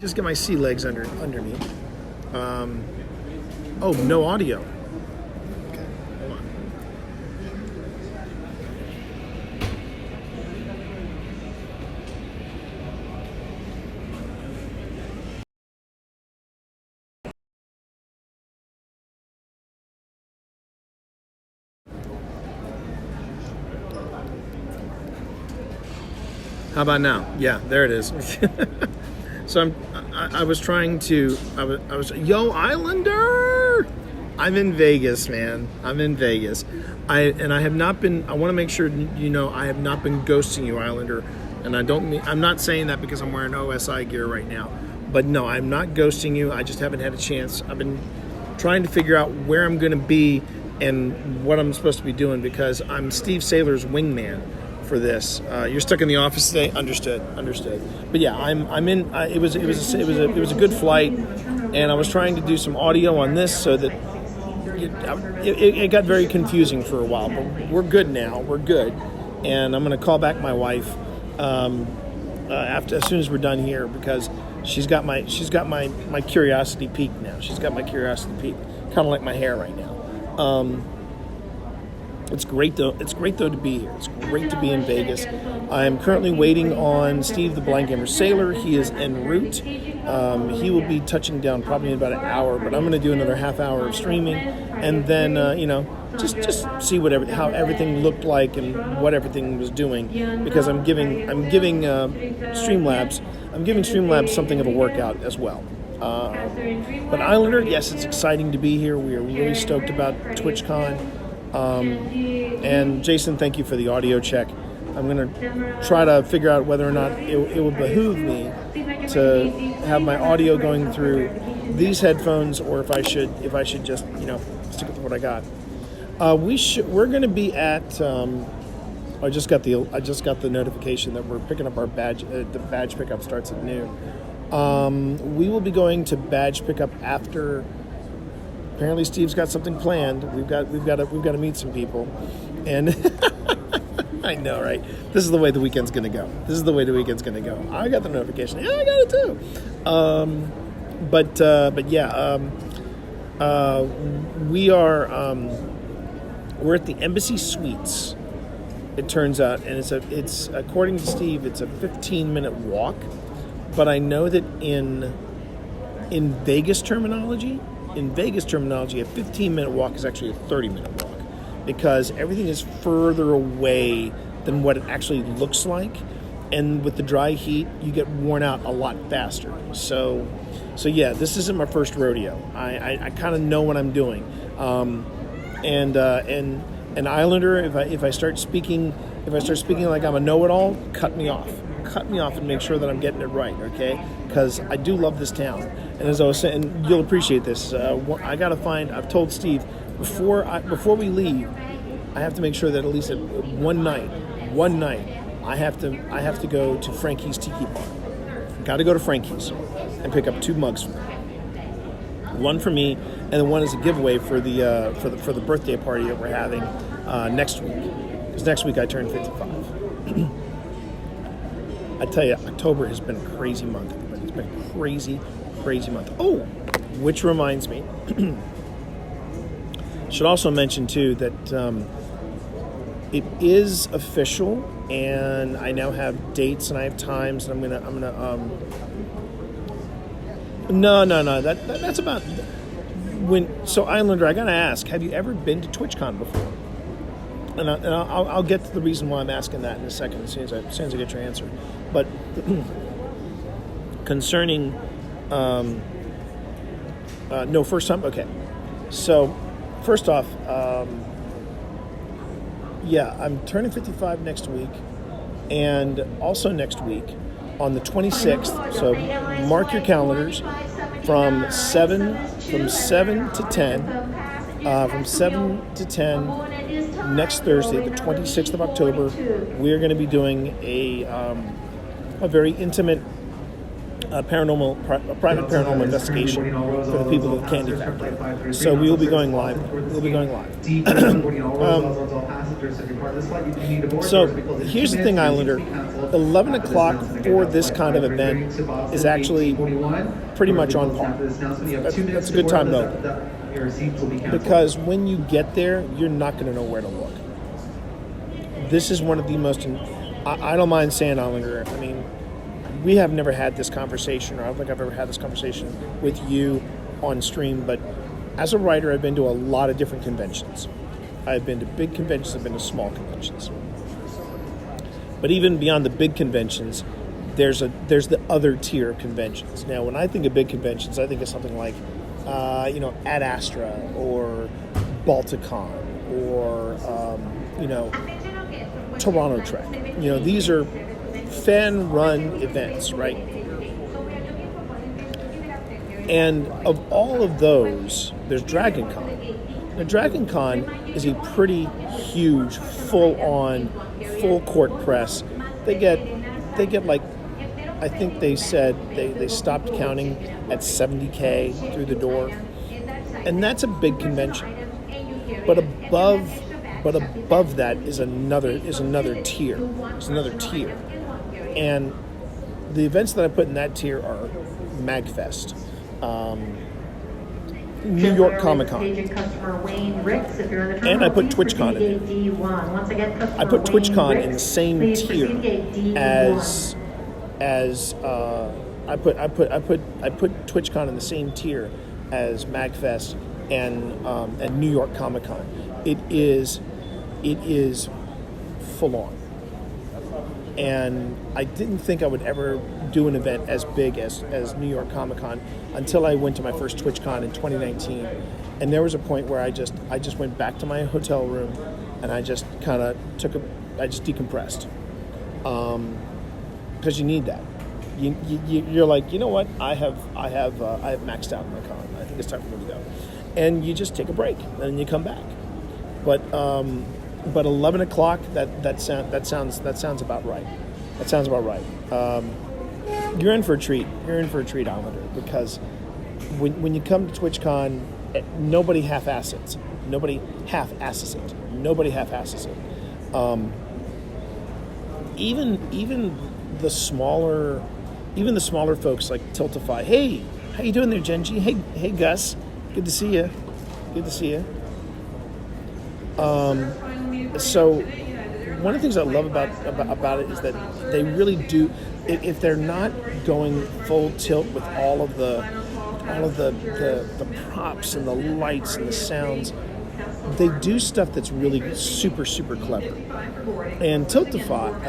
Just get my sea legs under me. Oh, no audio. Okay, hold on. How about now? Yeah, there it is. So I was trying to, I was, yo, Islander! I'm in Vegas, man. I'm in Vegas. I have not been, I want to make sure you know, I have not been ghosting you, Islander. And I'm not saying that because I'm wearing OSI gear right now. But no, I'm not ghosting you. I just haven't had a chance. I've been trying to figure out where I'm going to be and what I'm supposed to be doing because I'm Steve Saylor's wingman for this. You're stuck in the office today. Understood. But yeah, I'm in. It was a good flight, and I was trying to do some audio on this so that it got very confusing for a while. But we're good now. We're good, and I'm going to call back my wife as soon as we're done here because she's got my curiosity peaked now. She's got my curiosity peaked, kind of like my hair right now. It's great though to be here. It's great to be in Vegas. I am currently waiting on Steve the Blind Gamer Sailor. He is en route. He will be touching down probably in about an hour, but I'm going to do another half hour of streaming, and then just see how everything looked like and what everything was doing because I'm giving Streamlabs something of a workout as well. But Islander, yes, it's exciting to be here. We are really stoked about TwitchCon. And Jason, thank you for the audio check. I'm going to try to figure out whether or not it would behoove me to have my audio going through these headphones or if I should just stick with what I got. We're going to be at. I just got the notification that we're picking up our badge. The badge pickup starts at noon. We will be going to badge pickup after. Apparently, Steve's got something planned. We've got to meet some people, and I know, right? This is the way the weekend's going to go. I got the notification. Yeah, I got it too. We are we're at the Embassy Suites. It turns out, and it's according to Steve, it's a 15-minute walk. But I know that in Vegas terminology, a 15-minute walk is actually a 30-minute walk because everything is further away than what it actually looks like. And with the dry heat, you get worn out a lot faster. So yeah, this isn't my first rodeo. I kind of know what I'm doing. And Islander, if I start speaking like I'm a know-it-all, cut me off and make sure that I'm getting it right, okay? Because I do love this town. And as I was saying, and you'll appreciate this, I've told Steve, before we leave, I have to make sure that at least one night, I have to go to Frankie's Tiki Bar. Got to go to Frankie's and pick up 2 mugs from them. One for me, and then one is a giveaway for the birthday party that we're having next week. Because next week I turn 55. I tell you, October has been a crazy month. It's been a crazy month. Oh, which reminds me, should also mention too that it is official, and I now have dates and I have times, and I'm gonna. No. That's about when. So Islander, I gotta ask: have you ever been to TwitchCon before? And I'll get to the reason why I'm asking that in a second, as soon as I get your answer. But concerning, no, first time. Okay, so first off, yeah, I'm turning 55 next week, and also next week on the 26th. So mark your calendars from 7 to 10. Next Thursday, the 26th of October, we are going to be doing a very intimate private paranormal investigation for the people of the Candy Factory. So we will be going live. So here's the thing, Islander. 11 o'clock for this kind of event is actually pretty much on par. That's a good time though, because when you get there, you're not going to know where to look. This is one of the most, I don't mind saying, Islander, I mean, we have never had this conversation, or I don't think I've ever had this conversation with you on stream, but as a writer, I've been to a lot of different conventions. I've been to big conventions, I've been to small conventions. But even beyond the big conventions, there's the other tier of conventions. Now, when I think of big conventions, I think of something like, Ad Astra or Balticon or, Toronto Trek. These are fan-run events, right? And of all of those, there's Dragon Con. Now, Dragon Con is a pretty huge, full-on, full-court press. They get like, I think they said they stopped counting at 70K through the door, and that's a big convention. But above that is another tier. It's another tier, and the events that I put in that tier are MagFest, New York Comic Con, and I put TwitchCon in there. I put TwitchCon in the same tier as I put TwitchCon in the same tier as MagFest and New York Comic Con. It is full on, and I didn't think I would ever do an event as big as New York Comic Con until I went to my first TwitchCon in 2019, and there was a point where I just went back to my hotel room, and I just kind of decompressed, because you need that. You're like, you know what? I have maxed out my con. I think it's time for me to go, and you just take a break, and then you come back. But 11 o'clock, that sounds about right. That sounds about right. You're in for a treat. You're in for a treat, Islander, because when you come to TwitchCon, nobody half-asses it. Nobody half-asses it. Even the smaller folks like Tiltify. Hey, how you doing there, Genji? Hey, Gus. Good to see you. So one of the things I love about it is that they really do. If they're not going full tilt with all of the props and the lights and the sounds, they do stuff that's really super, super clever. And Tiltify,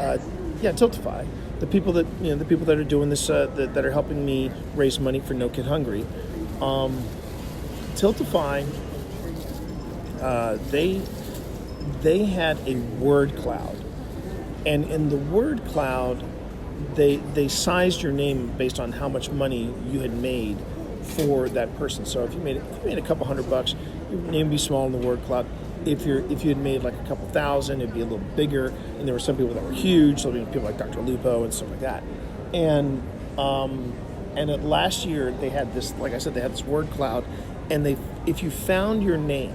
the people that are doing this, that are helping me raise money for No Kid Hungry, Tiltify, they had a word cloud, and in the word cloud, they sized your name based on how much money you had made for that person. So if you made a couple $100, your name would be small in the word cloud. If you had made like a couple thousand, it'd be a little bigger. And there were some people that were huge, so people like Dr. Lupo and stuff like that. And at last year they had this, like I said, they had this word cloud, and if you found your name,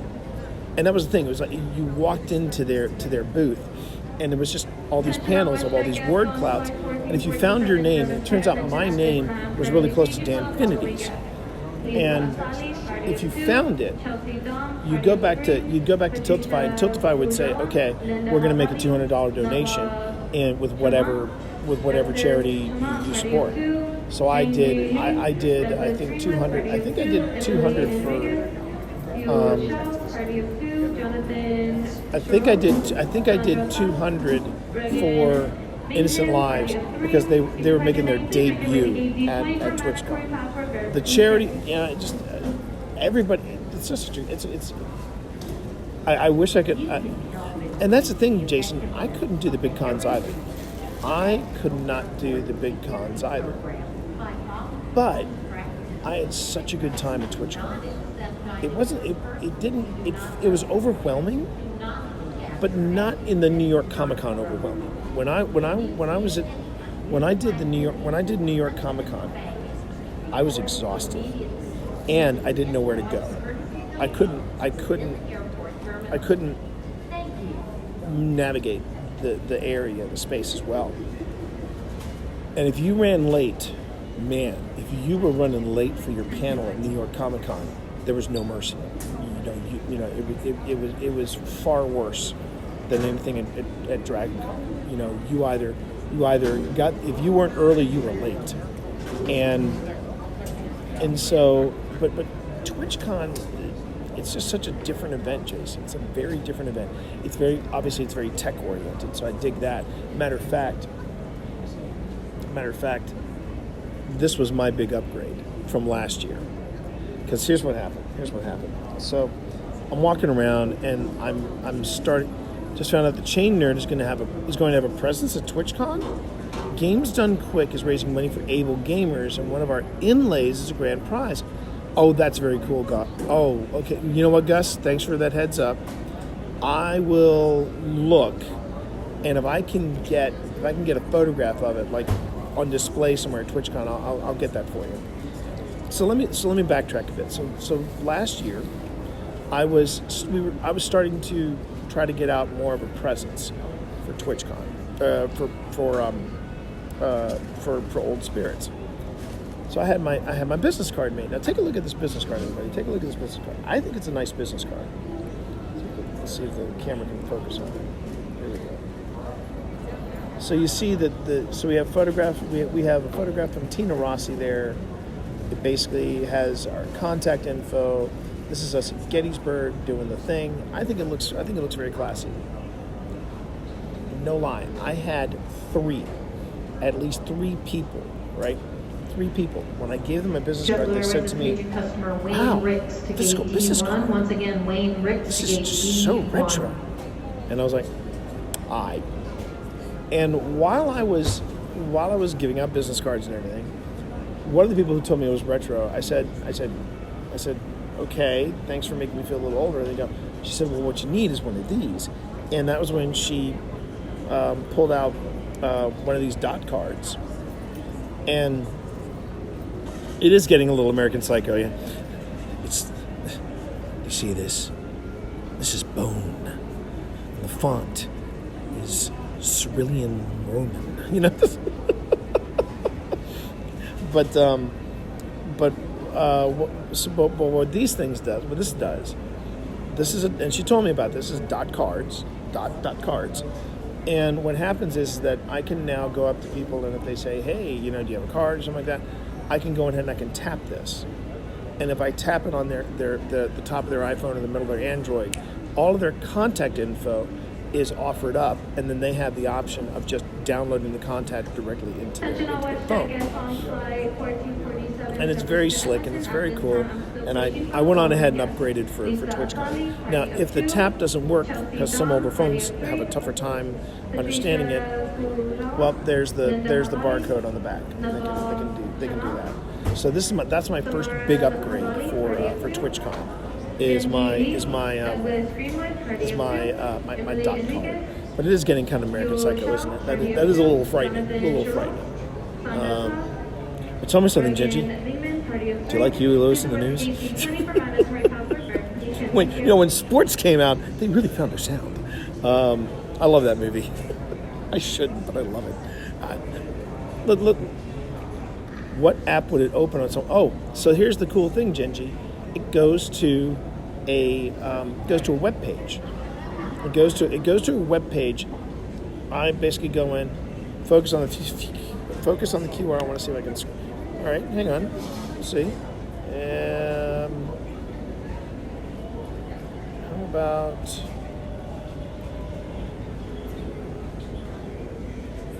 and that was the thing, it was like you walked into their booth, and there was just all these panels of all these word clouds, and if you found your name, and it turns out my name was really close to Dan Finity's, and if you found it, you'd go back to Tiltify, and Tiltify would say, okay, we're going to make a $200 donation, and with whatever charity you support. So I did I think 200. I think I did 200 for. I think I did 200 for Innocent Lives, because they were making their debut at TwitchCon. The charity, just everybody. It's just it's. I wish I could, and that's the thing, Jason. I couldn't do the big cons either. I could not do the big cons either. But I had such a good time at TwitchCon. It was overwhelming, but not in the New York Comic Con overwhelming. When I did New York Comic Con, I was exhausted, and I didn't know where to go. I couldn't navigate the area, the space as well. And if you ran late, man, if you were running late for your panel at New York Comic Con, there was no mercy. It was far worse than anything at Dragon Con. You either got, if you weren't early, you were late, and so but TwitchCon, it's just such a different event, Jason. It's a very different event. It's very tech oriented, so I dig that. Matter of fact, this was my big upgrade from last year. Because here's what happened. So I'm walking around and just found out the Chain Nerd is going to have a presence at TwitchCon. Games Done Quick is raising money for able gamers, and one of our inlays is a grand prize. Oh, that's very cool, Gus. Oh, okay. You know what, Gus? Thanks for that heads up. I will look, and if I can get a photograph of it, like on display somewhere at TwitchCon, I'll get that for you. So let me backtrack a bit. So last year, I was starting to try to get out more of a presence for TwitchCon, for Old Spirits. So I had my business card made. Now take a look at this business card, everybody. Take a look at this business card. I think it's a nice business card. Let's see if the camera can focus on it. Here we go. So you see that we have photograph. We have a photograph from Tina Rossi there. It basically has our contact info. This is us at Gettysburg doing the thing. I think it looks very classy. No lie, I had at least three people, right? 3 people. When I gave them a business card, they said to me, "Wow, this business card. Once again, Wayne Ricks, this is just so retro." And I was like, "Aye." And while I was giving out business cards and everything, one of the people who told me it was retro, I said, "Okay, thanks for making me feel a little older." And she said, "Well, what you need is one of these." And that was when she pulled out one of these dot cards. And it is getting a little American Psycho, yeah. You see this? This is bone. And the font is Cyrillian Roman, But what these things does, what this does, and she told me about this, is dot cards. And what happens is that I can now go up to people, and if they say, "Hey, do you have a card?" or something like that, I can go ahead and I can tap this. And if I tap it on the top of their iPhone or the middle of their Android, all of their contact info is offered up, and then they have the option of just downloading the contact directly into their phone. And it's very slick and it's very cool. And I went on ahead and upgraded for TwitchCon. Now, if the tap doesn't work because some older phones have a tougher time understanding it, well, there's the barcode on the back. They can do that. So that's my first big upgrade for TwitchCon. Is my dot card. But it is getting kind of American Psycho, isn't it? That is a little frightening. But tell me something, Gingy. Do you like Huey Lewis in the news? When sports came out, they really found their sound. I love that movie. I shouldn't, but I love it. Look. What app would it open on? So here's the cool thing, Gingy. It goes to a web page. It goes to a web page. I basically go in, focus on the QR. I want to see if I can. All right, hang on. Let's see. How about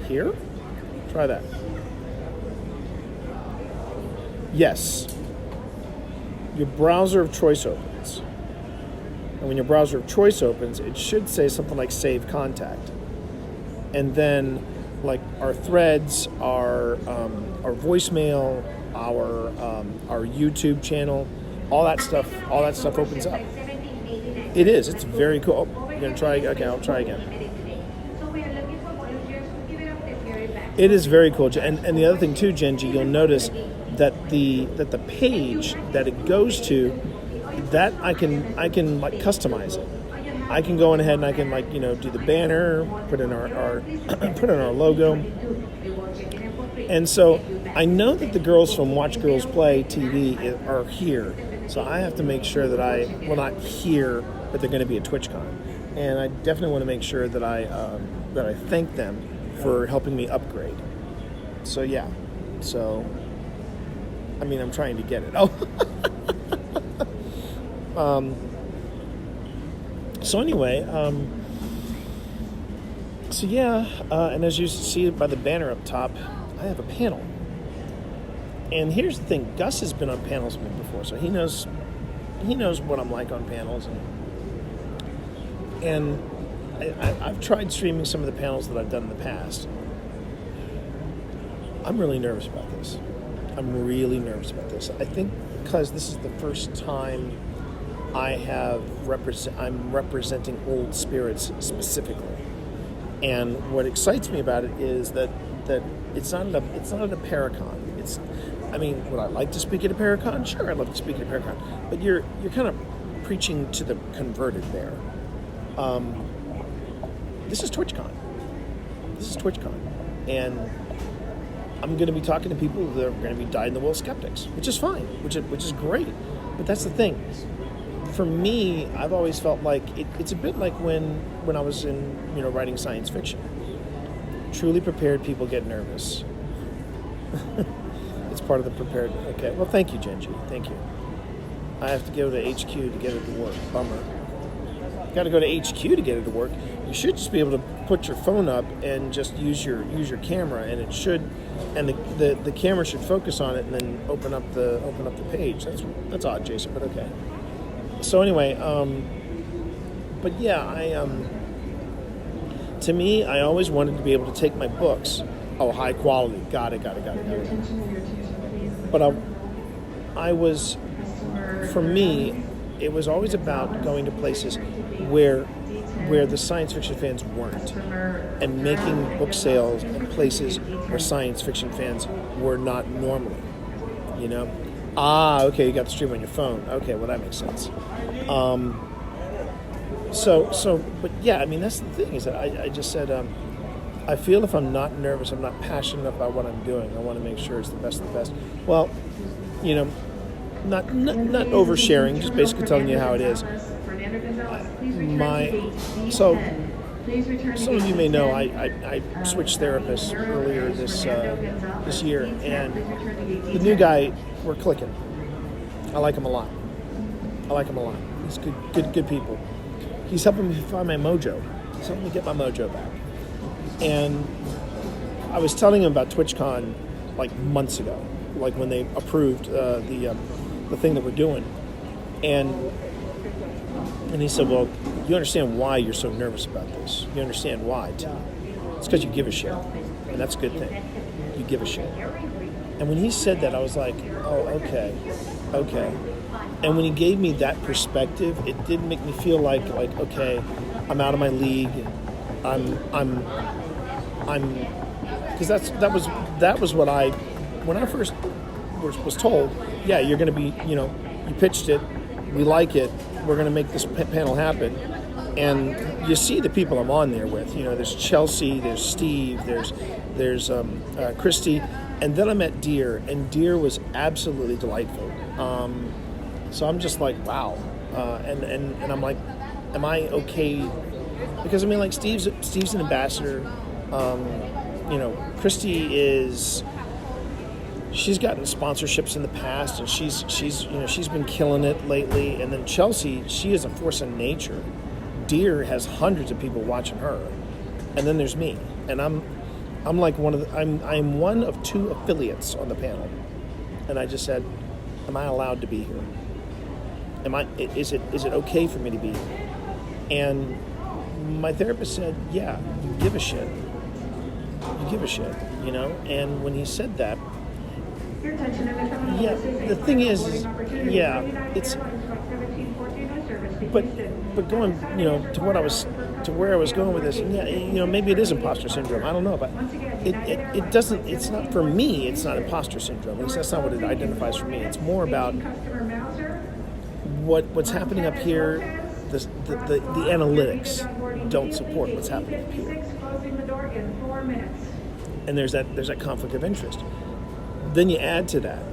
here? Try that. Yes. Your browser of choice opens. And when your browser of choice opens, it should say something like save contact. And then like our threads, our voicemail, our YouTube channel, all that stuff opens up. It is. It's very cool. Oh, you're gonna try? Okay, I'll try again. It is very cool. And the other thing too, Genji, you'll notice that the page that it goes to, that I can like customize it. I can go on ahead and I can do the banner, put in our put in our logo. And so I know that the girls from Watch Girls Play TV are here. So I have to make sure that not here, but they're going to be at TwitchCon. And I definitely want to make sure that I thank them for helping me upgrade. So yeah. So I mean, I'm trying to get it. Oh. So anyway, and as you see by the banner up top, I have a panel. And here's the thing: Gus has been on panels with me before, so he knows what I'm like on panels, and I've tried streaming some of the panels that I've done in the past. I'm really nervous about this. I think because this is the first time I'm representing Old Spirits specifically, and what excites me about it is that it's not at a Paracon. Would I like to speak at a Paracon? Sure, I'd love to speak at a Paracon, but you're kind of preaching to the converted there. This is TwitchCon, and I'm going to be talking to people that are going to be dyed-in-the-wool skeptics, which is fine, which is great. But that's the thing. For me, I've always felt like it's a bit like when I was in writing science fiction. Truly prepared people get nervous. It's part of the prepared. Okay. Well, thank you, Genji. Thank you. I have to go to HQ to get it to work. Bummer. Got to go to HQ to get it to work. You should just be able to put your phone up and just use your camera, and it should, and the camera should focus on it, and then open up the page. That's odd, Jason, but okay. So anyway, but yeah, to me, I always wanted to be able to take my books. Oh, high quality. Got it. But for me, it was always about going to places where the science fiction fans weren't, and making book sales in places where science fiction fans were not normally. Okay, you got the stream on your phone. Okay, well that makes sense. But yeah, that's the thing is that I just said, I feel if I'm not nervous, I'm not passionate about what I'm doing. I want to make sure it's the best of the best. Well, not oversharing, just basically telling you how it is. Some of you may know I switched therapists earlier this year, and the new guy, we're clicking. I like him a lot. He's good people. He's helping me find my mojo. He's helping me get my mojo back. And I was telling him about TwitchCon like months ago, like when they approved the thing that we're doing, and he said, "Well, you understand why you're so nervous about this? You understand why, T? It's because you give a shit, and that's a good thing. You give a shit." And when he said that, I was like, "Oh, okay." And when he gave me that perspective, it did make me feel like okay, I'm out of my league. I'm because that was what when I first was told, yeah, you're going to be, you pitched it, we like it, we're going to make this panel happen, and you see the people I'm on there with. There's Chelsea, there's Steve, there's Christy, and then I met Deer, and Deer was absolutely delightful. So I'm just like, wow, and I'm like, am I okay? Because like Steve's an ambassador. Christy she's gotten sponsorships in the past, and she's been killing it lately. And then Chelsea, she is a force of nature. Deer has hundreds of people watching her, and then there's me, and I'm like I'm one of two affiliates on the panel, and I just said, am I allowed to be here? Is it okay for me to be here? And my therapist said, yeah, you give a shit. And when he said that, yeah, the thing is yeah, it's, but going, to where I was going with this, and yeah, maybe it is imposter syndrome. I don't know, but it doesn't. It's not for me. It's not imposter syndrome. At least that's not what it identifies for me. It's more about what's happening up here the analytics don't support what's happening up here. And there's that conflict of interest. Then you add to that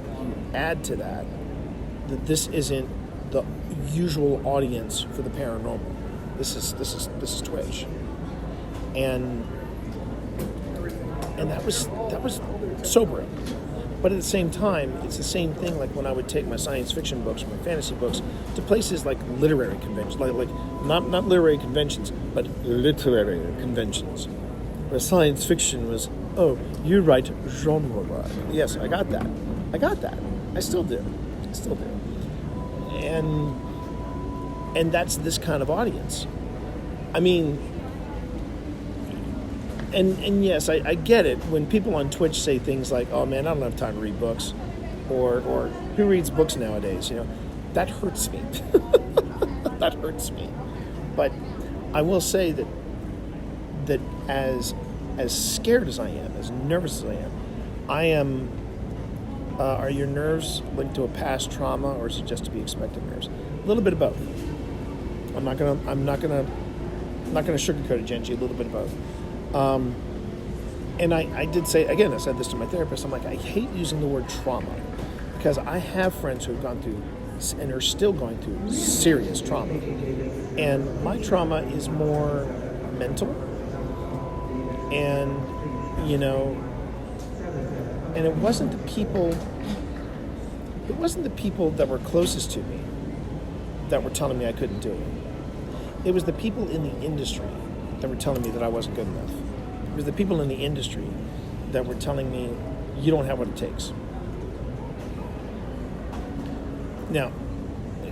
this isn't the usual audience for the paranormal. This is Twitch, and that was sobering. But at the same time, it's the same thing like when I would take my science fiction books or my fantasy books to places like literary conventions, like not literary conventions, but literary conventions, where science fiction was, oh, you write genre. Yes, I got that. I still do. And that's this kind of audience. I mean, and yes, I get it when people on Twitch say things like, oh man, I don't have time to read books, or who reads books nowadays, that hurts me. That hurts me. But I will say that as scared as I am, as nervous as I am, are your nerves linked to a past trauma, or is it just to be expected nerves? A little bit of both. I'm not gonna sugarcoat it, Genji. A little bit of both. And I did say, again, I said this to my therapist, I'm like, I hate using the word trauma because I have friends who have gone through and are still going through serious trauma. And my trauma is more mental. And, and it wasn't the people that were closest to me that were telling me I couldn't do it. It was the people in the industry that were telling me that I wasn't good enough. It was the people in the industry that were telling me, you don't have what it takes. Now,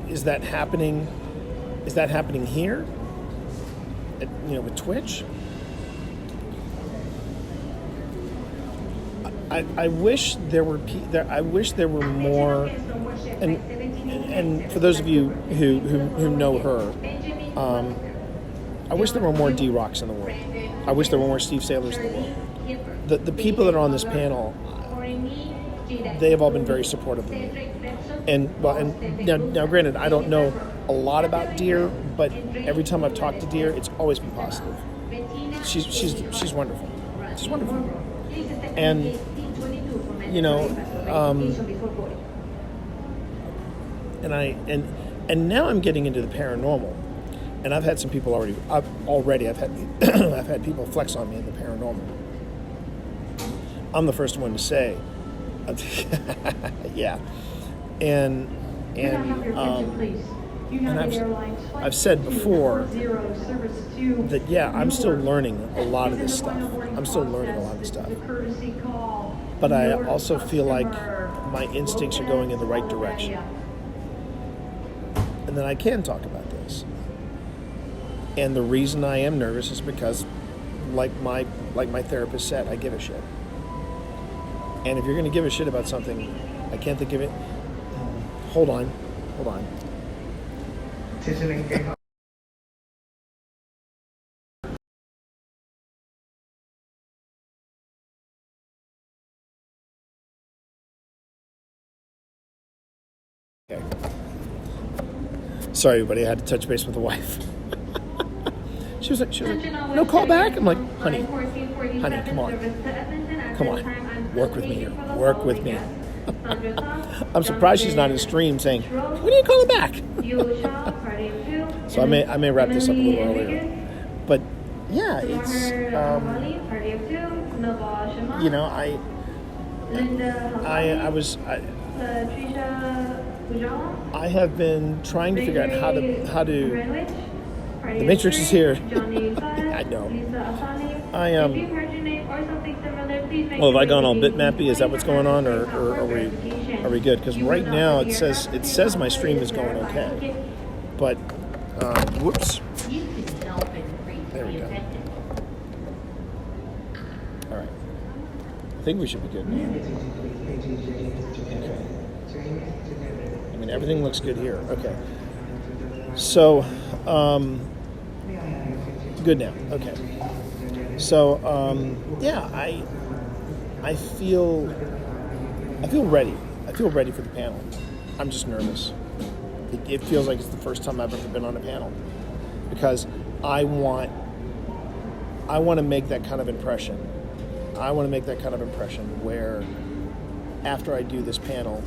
is that happening here? With Twitch? I wish there were more, and for those of you who know her, I wish there were more D-Rocks in the world. I wish there were more Steve Sailors in the world. The people that are on this panel, they have all been very supportive of me. And now granted, I don't know a lot about Dear, but every time I've talked to Dear, it's always been positive. She's wonderful. She's wonderful. And and now I'm getting into the paranormal. And I've had some people I've had people flex on me in the paranormal. I'm the first one to say, yeah, and I've said before that I'm still learning a lot of this stuff. But I also feel like my instincts are going in the right direction, and that I can talk about this. And the reason I am nervous is because, like my therapist said, I give a shit. And if you're going to give a shit about something, I can't think of it. Hold on. Okay. Sorry, everybody. I had to touch base with the wife. She was like, no call back? I'm like, honey, come on, work with me here, I'm surprised she's not in stream saying, when are you calling back? So I may wrap this up a little earlier, but yeah, it's, I have been trying to figure out how to. The Matrix is here. I know. Well, have I gone all bitmappy? Is that what's going on, or are we good? Because right now it says my stream is going okay, but whoops. There we go. All right. I think we should be good now. Okay. I mean, everything looks good here. Okay. So, good now. Okay. So, I feel ready. I feel ready for the panel. I'm just nervous. It feels like it's the first time I've ever been on a panel. because I want to make that kind of impression. I want to make that kind of impression where after I do this panel,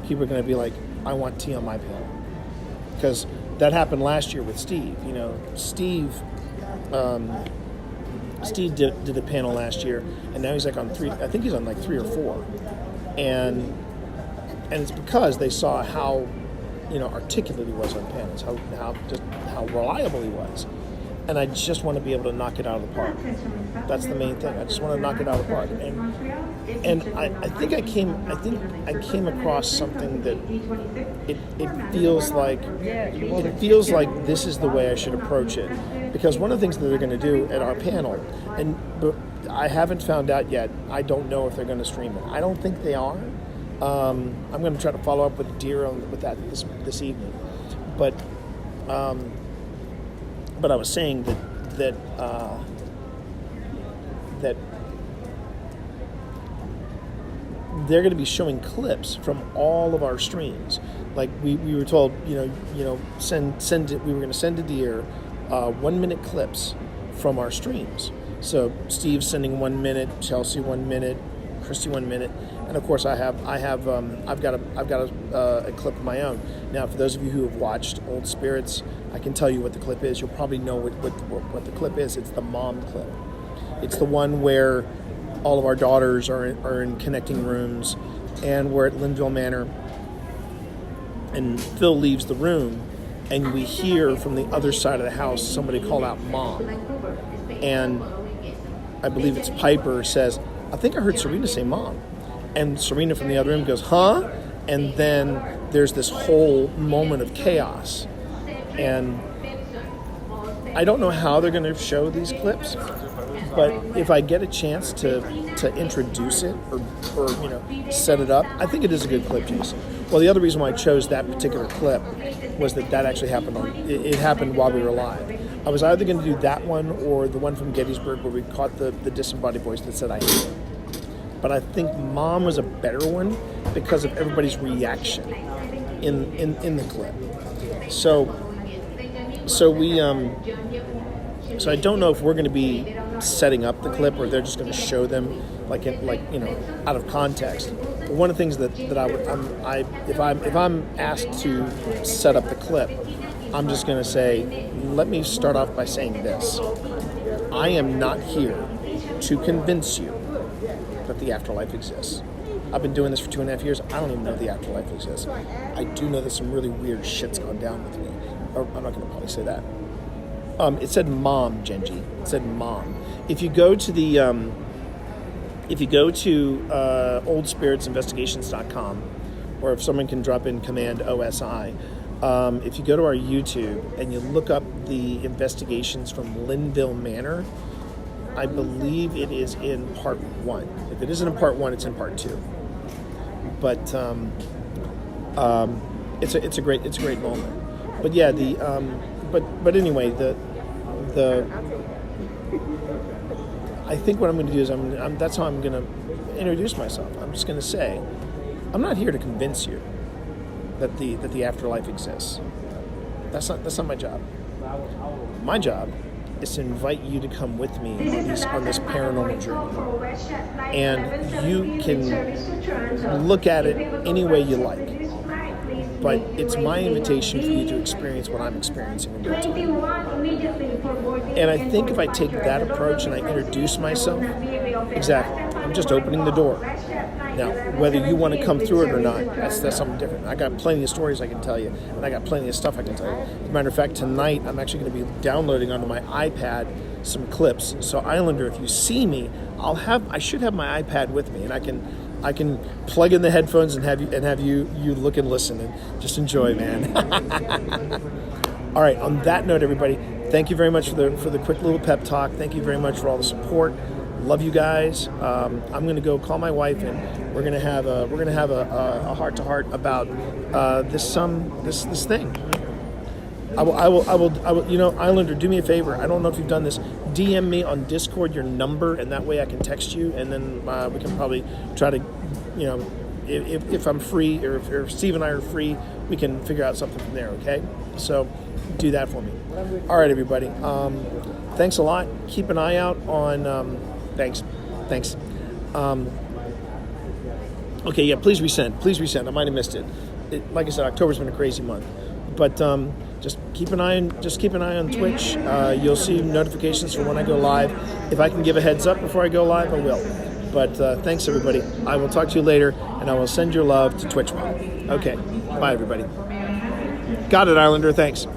people are going to be like, I want T on my panel. Because that happened last year with Steve. You know, Steve did a panel last year, and now he's like on 3. I think he's on like 3 or 4, and it's because they saw how, you know, articulate he was on panels, how reliable he was, and I just want to be able to knock it out of the park. That's the main thing. I just want to knock it out of the park, and I think I came across something that it feels like this is the way I should approach it, because one of the things that they're going to do at our panel, but I haven't found out yet. I don't know if they're going to stream it. I don't think they are. I'm going to try to follow up with Deer with that this evening, but I was saying that they're going to be showing clips from all of our streams. Like we were told, send it. We were going to send to Deer 1 minute clips from our streams. So Steve's sending 1 minute, Chelsea 1 minute, Christy 1 minute, and of course I've got a clip of my own. Now, for those of you who have watched Old Spirits, I can tell you what the clip is. You'll probably know what the clip is. It's the mom clip. It's the one where all of our daughters are in connecting rooms, and we're at Linville Manor, and Phil leaves the room, and we hear from the other side of the house somebody call out mom, and I believe it's Piper says, I think I heard Serena say mom, and Serena from the other room goes, huh? And then there's this whole moment of chaos, and I don't know how they're going to show these clips, but if I get a chance to introduce it or set it up, I think it is a good clip, Jason. Well, the other reason why I chose that particular clip was that actually happened it happened while we were live. I was either going to do that one or the one from Gettysburg where we caught the disembodied voice that said I hate it. But I think Mom was a better one because of everybody's reaction in the clip. So I don't know if we're going to be setting up the clip or they're just going to show them out of context. But one of the things that if I'm asked to set up the clip, I'm just going to say, let me start off by saying this. I am not here to convince you that the afterlife exists. I've been doing this for 2.5 years. I don't even know the afterlife exists. I do know that some really weird shit's gone down with me. Or I'm not going to probably say that. It said mom, Genji. It said mom. If you go to the oldspiritsinvestigations.com, or if someone can drop in command OSI, if you go to our YouTube and you look up the investigations from Linville Manor, I believe it is in part 1. If it isn't in part 1, it's in part 2. But it's a great moment. But yeah, but anyway, I think what I'm going to do is that's how I'm going to introduce myself. I'm just going to say, I'm not here to convince you that the afterlife exists. That's not my job. My job is to invite you to come with me on this paranormal journey, and you can look at it any way you like. But it's my invitation for you to experience what I'm experiencing in real time. And I think if I take that approach and I introduce myself, exactly, I'm just opening the door. Now, whether you want to come through it or not, that's something different. I got plenty of stories I can tell you, and I got plenty of stuff I can tell you. As a matter of fact, tonight I'm actually going to be downloading onto my iPad some clips. So Islander, if you see me, I should have my iPad with me, and I can plug in the headphones and have you look and listen and just enjoy, man. All right. On that note, everybody, thank you very much for the quick little pep talk. Thank you very much for all the support. Love you guys. I'm going to go call my wife, and we're going to have a heart to heart about this thing. I will. Islander, do me a favor. I don't know if you've done this. DM me on Discord your number, and that way I can text you, and then we can probably try to, if I'm free or if Steve and I are free, we can figure out something from there. Okay, so do that for me. All right, everybody. Thanks a lot. Keep an eye out on. Thanks. Okay, yeah. Please resend. I might have missed it. Like I said, October's been a crazy month, but just keep an eye on Twitch. You'll see notifications for when I go live. If I can give a heads up before I go live, I will. But thanks, everybody. I will talk to you later, and I will send your love to Twitch Mom. Okay. Bye, everybody. Got it, Islander. Thanks.